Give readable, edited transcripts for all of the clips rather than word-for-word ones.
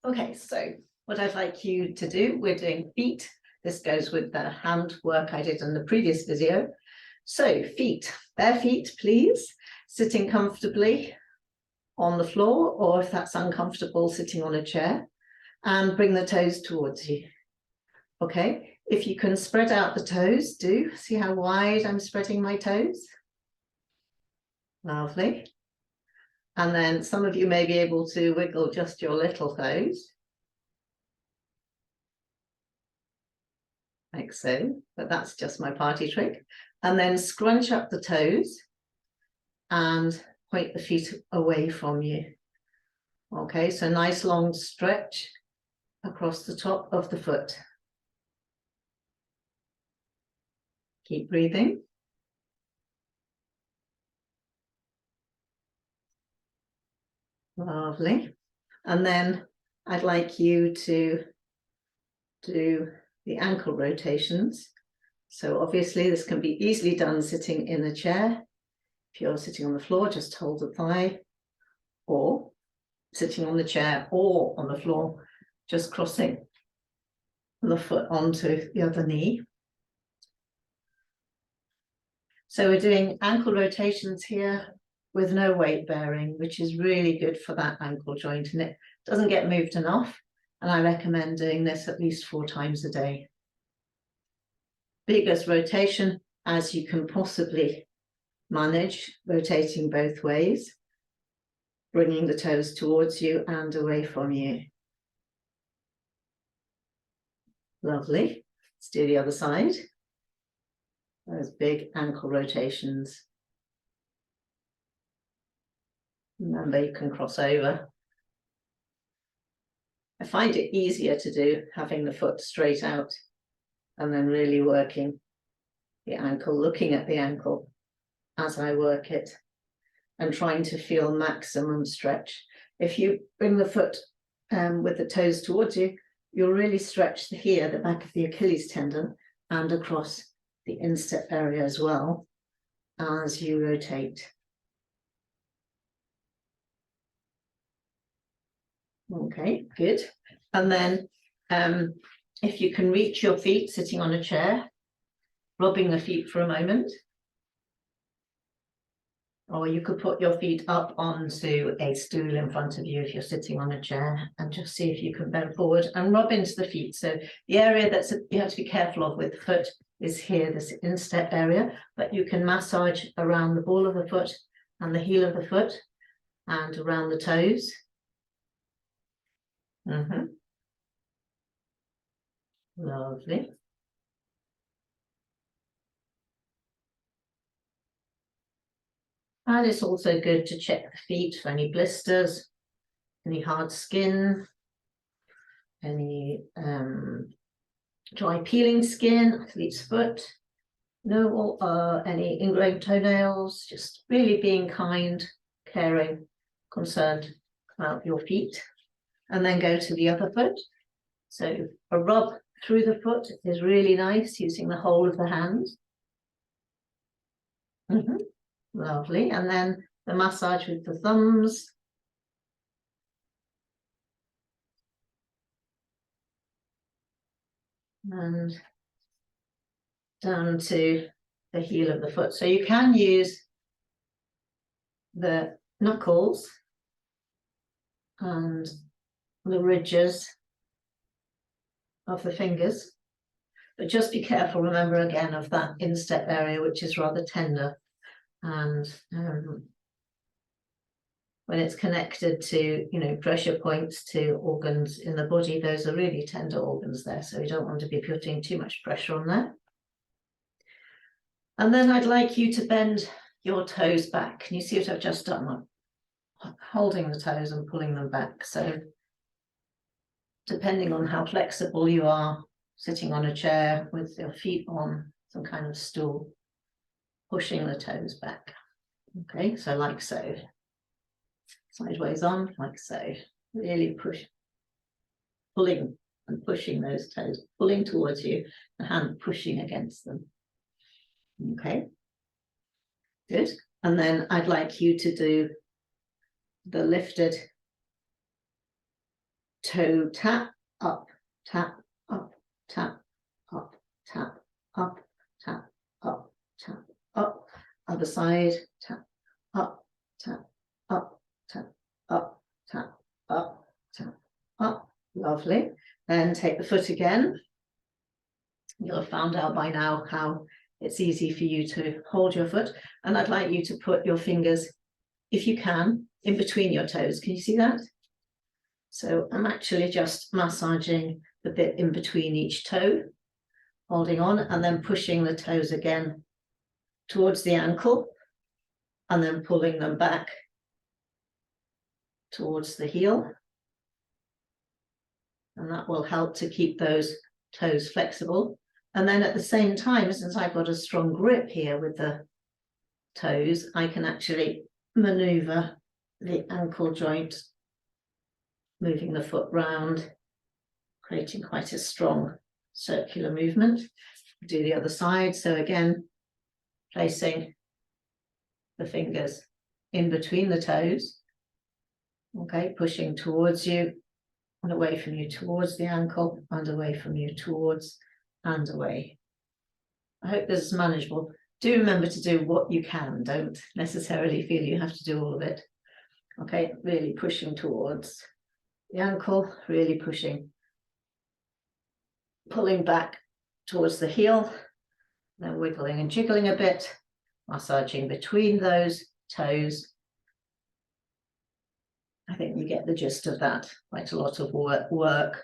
Okay, so what I'd like you to do, we're doing feet. This goes with the hand work I did in the previous video. So feet, bare feet, please, sitting comfortably on the floor, or if that's uncomfortable, sitting on a chair, and bring the toes towards you. Okay, if you can spread out the toes, do. See how wide I'm spreading my toes? Lovely. And then some of you may be able to wiggle just your little toes. Like so, but that's just my party trick. And then scrunch up the toes and point the feet away from you. Okay, so nice long stretch across the top of the foot. Keep breathing. Lovely. And then I'd like you to do the ankle rotations. So obviously this can be easily done sitting in a chair. If you're sitting on the floor, just hold the thigh, or sitting on the chair or on the floor, just crossing the foot onto the other knee. So we're doing ankle rotations here with no weight bearing, which is really good for that ankle joint, and it doesn't get moved enough. And I recommend doing this at least 4 times a day. Biggest rotation as you can possibly manage, rotating both ways, bringing the toes towards you and away from you. Lovely. Let's do the other side. Those big ankle rotations. Remember, you can cross over. I find it easier to do having the foot straight out and then really working the ankle, looking at the ankle as I work it and trying to feel maximum stretch. If you bring the foot with the toes towards you, you'll really stretch here, the back of the Achilles tendon, and across the instep area as well as you rotate. Okay, good. And then if you can reach your feet sitting on a chair, rubbing the feet for a moment. Or you could put your feet up onto a stool in front of you if you're sitting on a chair, and just see if you can bend forward and rub into the feet. So the area that you have to be careful of with the foot is here, this instep area, but you can massage around the ball of the foot and the heel of the foot and around the toes. Lovely. And it's also good to check the feet for any blisters, any hard skin, any dry peeling skin, athlete's foot, no any ingrown toenails, just really being kind, caring, concerned about your feet. And then go to the other foot. So a rub through the foot is really nice, using the whole of the hand. Lovely. And then the massage with the thumbs. And down to the heel of the foot. So you can use the knuckles and the ridges of the fingers, but just be careful, remember again, of that instep area, which is rather tender. And when it's connected to, you know, pressure points to organs in the body, those are really tender organs there. So you don't want to be putting too much pressure on there. And then I'd like you to bend your toes back. Can you see what I've just done? I'm holding the toes and pulling them back. So depending on how flexible you are, sitting on a chair with your feet on some kind of stool, pushing the toes back. Okay, so like so. Sideways on, like so. Really push, pulling and pushing those toes, pulling towards you, the hand pushing against them. Okay, good. And then I'd like you to do the lifted toe tap, up, tap, up, tap, up, tap, up, tap, up, tap, up. Other side, tap, up, tap, up, tap, up, tap, up, tap, up. Lovely. Then take the foot again. You'll have found out by now how it's easy for you to hold your foot. And I'd like you to put your fingers, if you can, in between your toes. Can you see that? So I'm actually just massaging the bit in between each toe, holding on, and then pushing the toes again towards the ankle, and then pulling them back towards the heel. And that will help to keep those toes flexible. And then at the same time, since I've got a strong grip here with the toes, I can actually maneuver the ankle joint, moving the foot round, creating quite a strong circular movement. Do the other side. So again, placing the fingers in between the toes, okay, pushing towards you and away from you towards the ankle, and away from you towards and away. I hope this is manageable. Do remember to do what you can. Don't necessarily feel you have to do all of it. Okay, really pushing towards the ankle, really pushing, pulling back towards the heel, then wiggling and jiggling a bit, massaging between those toes. I think you get the gist of that. Quite a lot of work,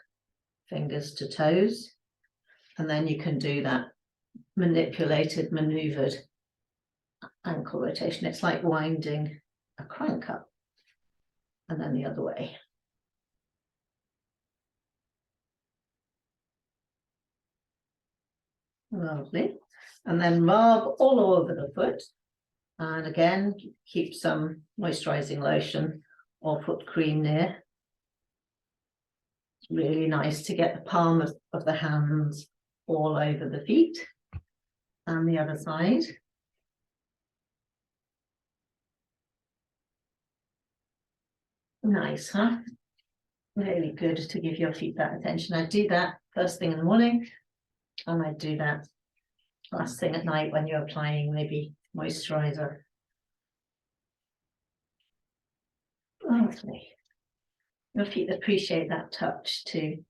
fingers to toes. And then you can do that manipulated, maneuvered ankle rotation. It's like winding a crank up, and then the other way. Lovely. And then rub all over the foot. And again, keep some moisturizing lotion or foot cream near. It's really nice to get the palm of the hands all over the feet. And the other side. Nice, huh? Really good to give your feet that attention. I do that first thing in the morning, and I do that last thing at night when you're applying maybe moisturizer. Lovely. Your feet appreciate that touch too.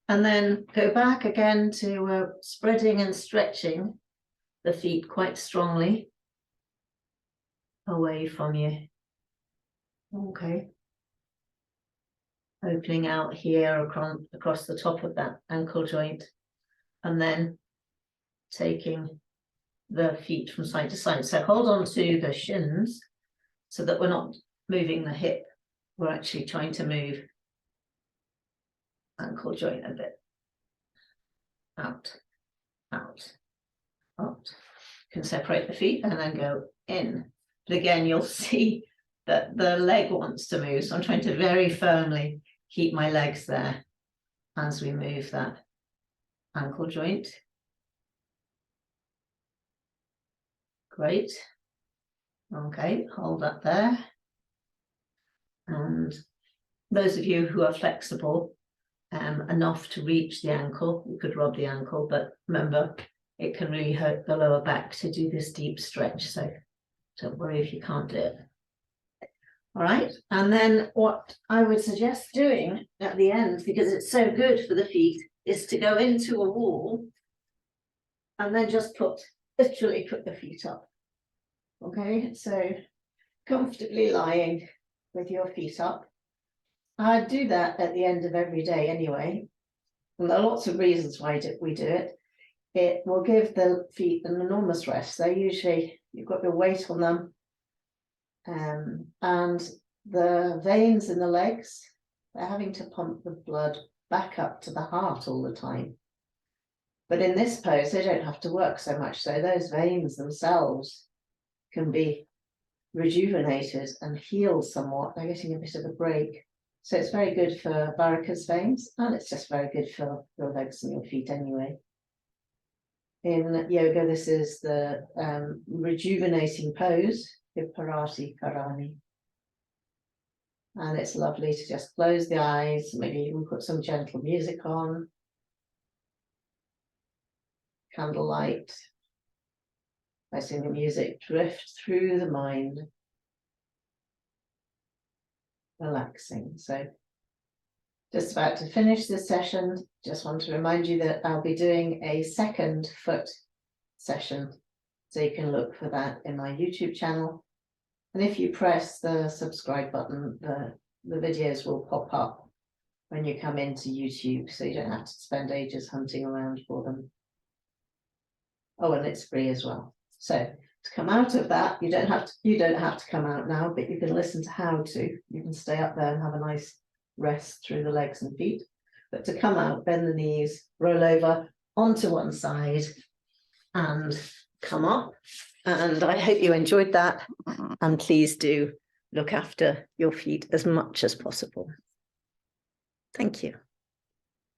And then go back again to spreading and stretching the feet quite strongly away from you. Okay. Opening out here across the top of that ankle joint, and then taking the feet from side to side. So hold on to the shins so that we're not moving the hip. We're actually trying to move ankle joint a bit. Out, out, out. You can separate the feet and then go in. But again, you'll see that the leg wants to move. So I'm trying to very firmly keep my legs there as we move that ankle joint. Great. Okay, hold that there. And those of you who are flexible enough to reach the ankle, you could rub the ankle, but remember, it can really hurt the lower back to do this deep stretch. So don't worry if you can't do it. All right, and then what I would suggest doing at the end, because it's so good for the feet, is to go into a wall and then just literally put the feet up. Okay, so comfortably lying with your feet up. I do that at the end of every day anyway. And there are lots of reasons why we do it. It will give the feet an enormous rest. They're usually, you've got your weight on them. And the veins in the legs, they're having to pump the blood back up to the heart all the time. But in this pose, they don't have to work so much. So those veins themselves can be rejuvenated and healed somewhat. They're getting a bit of a break. So it's very good for varicose veins, and it's just very good for your legs and your feet anyway. In yoga, this is the rejuvenating pose, Viparati Karani. And it's lovely to just close the eyes, maybe even put some gentle music on. Candlelight. Letting the music drift through the mind. Relaxing. So just about to finish this session. Just want to remind you that I'll be doing a second foot session. So you can look for that in my YouTube channel. And if you press the subscribe button, the videos will pop up when you come into YouTube, so you don't have to spend ages hunting around for them. Oh, and it's free as well. So to come out of that, you don't have to come out now, but you can listen to how to. You can stay up there and have a nice rest through the legs and feet. But to come out, bend the knees, roll over onto one side and come up. And I hope you enjoyed that. And please do look after your feet as much as possible. Thank you.